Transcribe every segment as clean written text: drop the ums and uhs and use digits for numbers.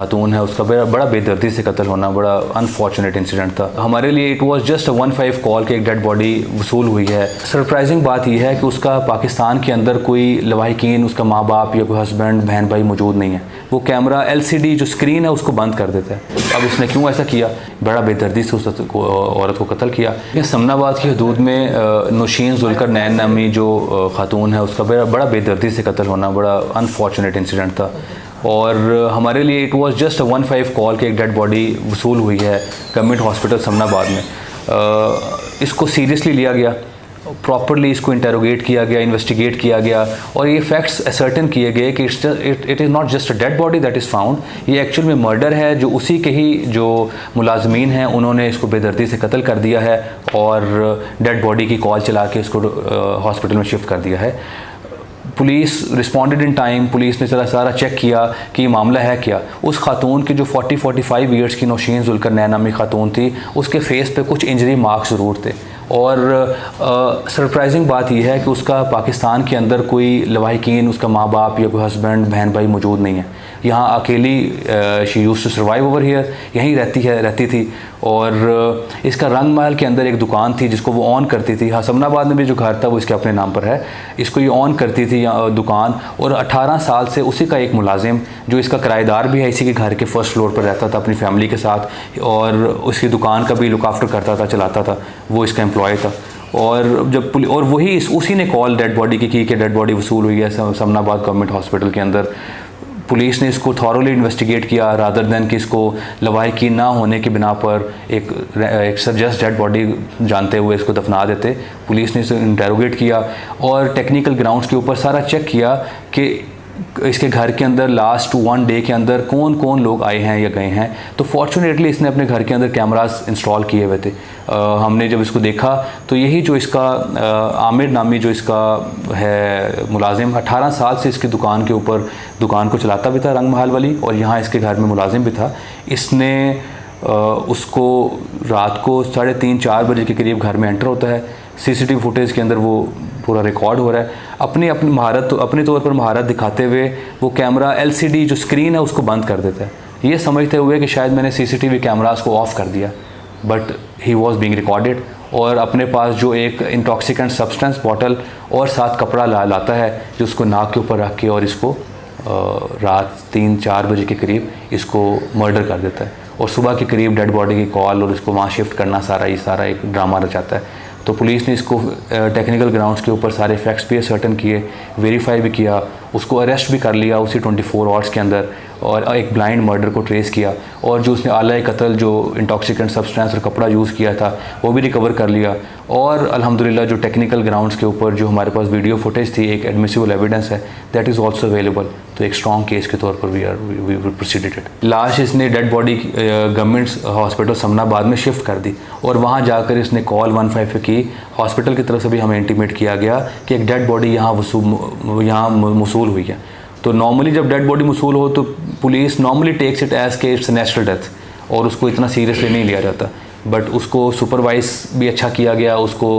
खातून है उसका बड़ा बेदर्दी से कत्ल होना बड़ा अनफॉर्चुनेट इंसिडेंट था हमारे लिए। It was just a 15 call के एक डेड बॉडी वसूल हुई है। सरप्राइजिंग बात यह है कि उसका पाकिस्तान के अंदर कोई लवाहिकीन, उसका माँ बाप या कोई हस्बैंड बहन भाई मौजूद नहीं है। वो कैमरा LCD जो स्क्रीन है उसको बंद कर देता है। अब इसने क्यों ऐसा किया, बड़ा बेदर्दी से उस औरत को कत्ल किया। समनाबाद की हदूद में नौशीन जुल्कर नैन नामी जो खातून है उसका बड़ा बेदर्दी से कत्ल होना बड़ा अनफॉर्चुनेट इंसिडेंट था और हमारे लिए it was just a 15 call के एक डेड बॉडी वसूल हुई है गवर्नमेंट हॉस्पिटल समनाबाद में। इसको सीरियसली लिया गया, प्रॉपरली इसको इंटेरोगेट किया गया, इन्वेस्टिगेट किया गया और ये फैक्ट्स असर्टेन किए गए कि it is not just a dead body that is found, ये एक्चुअल में मर्डर है। जो उसी के ही जो मुलाजमीन हैं उन्होंने इसको बेदर्दी से कत्ल कर दिया है और डेड बॉडी की कॉल चला के इसको हॉस्पिटल में शिफ्ट कर दिया है। Police responded in time, police ने सारा चेक किया कि ये मामला है क्या। उस खातून की जो 40-45 ईयर्स की नौशीन जुल्कर नैन नामी खातून थी, उसके फेस पे कुछ इंजरी मार्क्स ज़रूर थे और सरप्राइजिंग बात यह है कि उसका पाकिस्तान के अंदर कोई लवाहिकीन, उसका माँ बाप या कोई हस्बैंड बहन भाई मौजूद नहीं है। यहाँ अकेली she used to survive over here, यहीं रहती थी और इसका रंग महल के अंदर एक दुकान थी जिसको वो ऑन करती थी। हाँ, समनाबाद में भी जो घर था वो इसके अपने नाम पर है। इसको ये ऑन करती थी दुकान और 18 साल से उसी का एक मुलाजिम जो इसका किराएदार भी है, इसी के घर के फर्स्ट फ्लोर पर रहता था अपनी फैमिली के साथ और उसकी दुकान का भी लुक आफ्टर करता था, चलाता था, वो इसका एम्प्लॉय था। और जब और वही उसी ने कॉल डेड बॉडी की कि डेड बॉडी वसूल हुई है समनाबाद गवर्नमेंट हॉस्पिटल के अंदर। पुलिस ने इसको थॉरोली इन्वेस्टिगेट किया रादर दैन कि इसको लवाहिकीन ना होने की बिना पर एक सजेस्ट डेड बॉडी जानते हुए इसको दफना देते। पुलिस ने इसे इंटेरोगेट किया और टेक्निकल ग्राउंड्स के ऊपर सारा चेक किया कि इसके घर के अंदर लास्ट 1 डे के अंदर कौन कौन लोग आए हैं या गए हैं। तो फॉर्चुनेटली इसने अपने घर के अंदर कैमरास इंस्टॉल किए हुए थे। हमने जब इसको देखा तो यही जो इसका आमिर नामी जो इसका है मुलाजिम, 18 साल से इसकी दुकान के ऊपर दुकान को चलाता भी था रंग महल वाली और यहाँ इसके घर में मुलाजिम भी था। इसने उसको रात को 3:30-4 बजे के करीब घर में एंटर होता है। CCTV फुटेज के अंदर वो पूरा रिकॉर्ड हो रहा है। अपनी महारत, अपने तौर पर महारत दिखाते हुए वो कैमरा LCD जो स्क्रीन है उसको बंद कर देता है, ये समझते हुए कि शायद मैंने CCTV कैमरास को ऑफ़ कर दिया, but he was being recorded. और अपने पास जो एक इंटॉक्सिकेंट सब्सटेंस बॉटल और साथ कपड़ा लाता है जो उसको नाक के ऊपर रख के और इसको रात 3-4 बजे के करीब इसको मर्डर कर देता है और सुबह के करीब डेड बॉडी की कॉल और इसको वहाँ शिफ्ट करना सारा एक ड्रामा रचाता है। तो पुलिस ने इसको टेक्निकल ग्राउंड्स के ऊपर सारे फैक्ट्स भी सर्टन किए, वेरीफाई भी किया, उसको अरेस्ट भी कर लिया उसी 24 आवर्स के अंदर और एक ब्लाइंड मर्डर को ट्रेस किया और जो उसने आला कत्ल जो इंटॉक्सिकेंट सब्सटेंस और कपड़ा यूज़ किया था वो भी रिकवर कर लिया। और अल्हम्दुलिल्लाह जो टेक्निकल ग्राउंड्स के ऊपर जो हमारे पास वीडियो फुटेज थी, एक एडमिसिबल एविडेंस है, दैट इज़ ऑल्सो अवेलेबल। तो एक स्ट्रॉन्ग केस के तौर पर वी प्रोसीडेड इट। लाश इसने dead body government hospital Samanabad में शिफ्ट कर दी और वहाँ जाकर इसने कॉल 15 की। हॉस्पिटल की तरफ से भी हमें इंटीमेट किया गया कि एक डेड बॉडी यहाँ मौसूल हुई है। तो नॉर्मली जब डेड बॉडी मौसूल हो तो police normally takes it as के इट्स नेचुरल डेथ और उसको इतना सीरियसली नहीं लिया जाता, बट उसको सुपरवाइज भी अच्छा किया गया, उसको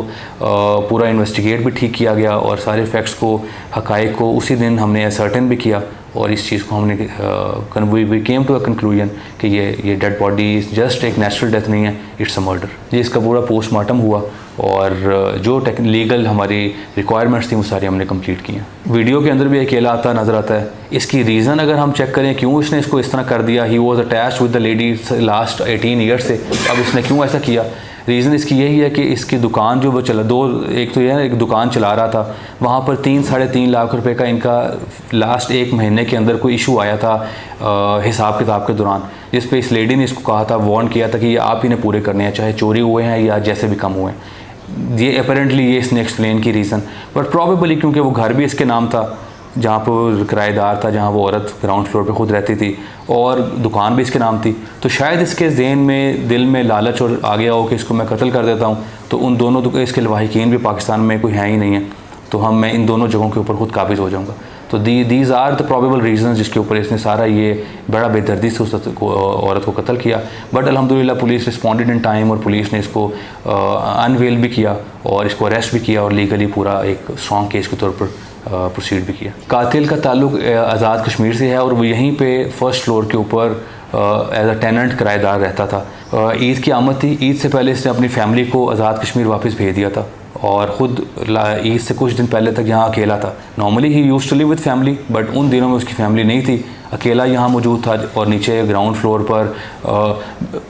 पूरा इन्वेस्टिगेट भी ठीक किया गया और सारे फैक्ट्स को, हक़ाइक़ को उसी दिन हमने असर्टेन भी किया और इस चीज़ को हमने we came to a conclusion कि ये डेड बॉडी जस्ट एक नेचुरल डेथ नहीं है, इट्स अ मर्डर। ये इसका पूरा पोस्टमार्टम हुआ और जो लीगल हमारी रिक्वायरमेंट्स थी वो सारी हमने कंप्लीट की हैं। वीडियो के अंदर भी अकेला नज़र आता है। इसकी रीज़न अगर हम चेक करें क्यों इसने इसको इस तरह कर दिया, he was attached with the lady last 18 years से। अब इसने क्यों ऐसा किया, रीज़न इसकी यही है कि इसकी दुकान जो वो एक तो यह है एक दुकान चला रहा था, वहाँ पर 3-3.5 लाख रुपए का इनका लास्ट 1 महीने के अंदर कोई इशू आया था हिसाब किताब के दौरान, जिस पे इस लेडी ने इसको कहा था, वार्न किया था कि ये आप ही ने पूरे करने हैं, चाहे चोरी हुए हैं या जैसे भी कम हुए हैं। ये अपेरेंटली ये इसने एक्सप्लेन की रीज़न, बट प्रॉबेबली क्योंकि वो घर भी इसके नाम था जहाँ पर वो किराएदार था, जहाँ वो औरत ग्राउंड फ्लोर पे खुद रहती थी और दुकान भी इसके नाम थी, तो शायद इसके जहन में दिल में लालच और आ गया हो कि इसको मैं कत्ल कर देता हूँ। तो उन दोनों इसके लवाहिकीन भी पाकिस्तान में कोई है ही नहीं है, तो मैं इन दोनों जगहों के ऊपर खुद काबिज हो जाऊँगा। तो these are the probable reason जिसके ऊपर इसने सारा ये बड़ा बेदर्दी से उस औरत को कत्ल किया। बट अल्हम्दुलिल्लाह पुलिस रिस्पॉन्डेड इन टाइम और पुलिस ने इसको अनवेल भी किया और इसको अरेस्ट भी किया और लीगली पूरा एक स्ट्रॉन्ग केस के तौर पर प्रोसीड भी किया। कातिल का ताल्लुक आज़ाद कश्मीर से है और वो यहीं पे फर्स्ट फ्लोर के ऊपर एज अ टेनेंट किराएदार रहता था। ईद की आमद थी, ईद से पहले इसने अपनी फैमिली को आज़ाद कश्मीर वापस भेज दिया था और ख़ुद ईद से कुछ दिन पहले तक यहाँ अकेला था। Normally he used to live with family, but उन दिनों में उसकी फैमिली नहीं थी, अकेला यहाँ मौजूद था। और नीचे ग्राउंड फ्लोर पर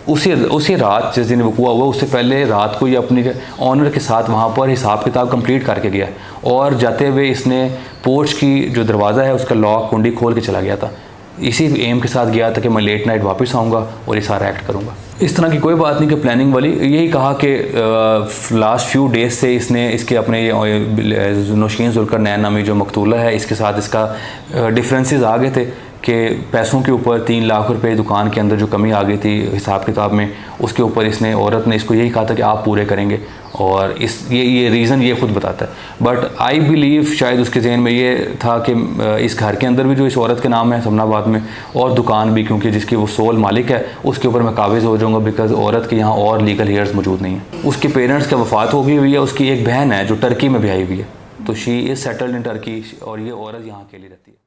उसी रात जिस दिन वकूआ हुआ उससे पहले रात को ये अपने ऑनर के साथ वहाँ पर हिसाब किताब कंप्लीट करके गया और जाते हुए इसने पोर्च की जो दरवाज़ा है उसका लॉक कुंडी खोल के चला गया था। इसी एम के साथ गया था कि मैं लेट नाइट वापस आऊँगा और ये सारा एक्ट करूँगा। इस तरह की कोई बात नहीं कि प्लानिंग वाली। यही कहा कि लास्ट फ्यू डेज से इसने इसके अपने नौशीन जुल्करनैन नामी जो मकतूला है इसके साथ इसका डिफरेंसेस आ गए थे कि पैसों के ऊपर 3 लाख रुपए दुकान के अंदर जो कमी आ गई थी हिसाब किताब में, उसके ऊपर इसने औरत ने इसको यही कहा था कि आप पूरे करेंगे और ये रीज़न ये खुद बताता है। बट आई बिलीव शायद उसके जहन में ये था कि इस घर के अंदर भी जो इस औरत के नाम है समनाबाद में और दुकान भी क्योंकि जिसकी वो सोल मालिक है उसके ऊपर मैं काबिज़ हो जाऊँगा बिकॉज औरत के यहाँ और लीगल हेयर्स मौजूद नहीं है। उसके पेरेंट्स की वफ़ात हो गई हुई है, उसकी एक बहन है जो टर्की में ब्याही हुई है, तो she is settled in Turkey और ये औरत यहाँ अकेली रहती है।